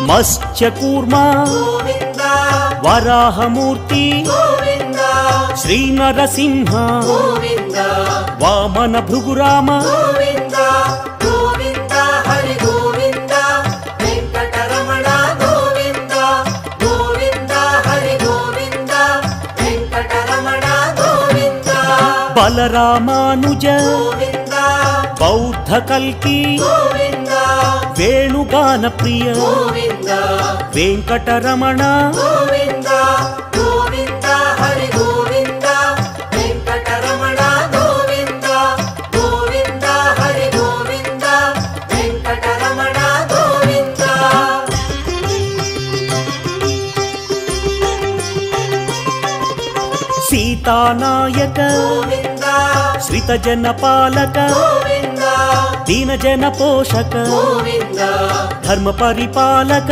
మత్స్యకూర్మ వరాహమూర్తి శ్రీ నరసింహ వామన భృగురామ బలరామానుజ బౌద్ధ కల్కి వేణుగాన ప్రియ వెంకటరమణ సీతానాయక శ్రితజన పాలక దీనజన పోషక ధర్మ పరిపాలక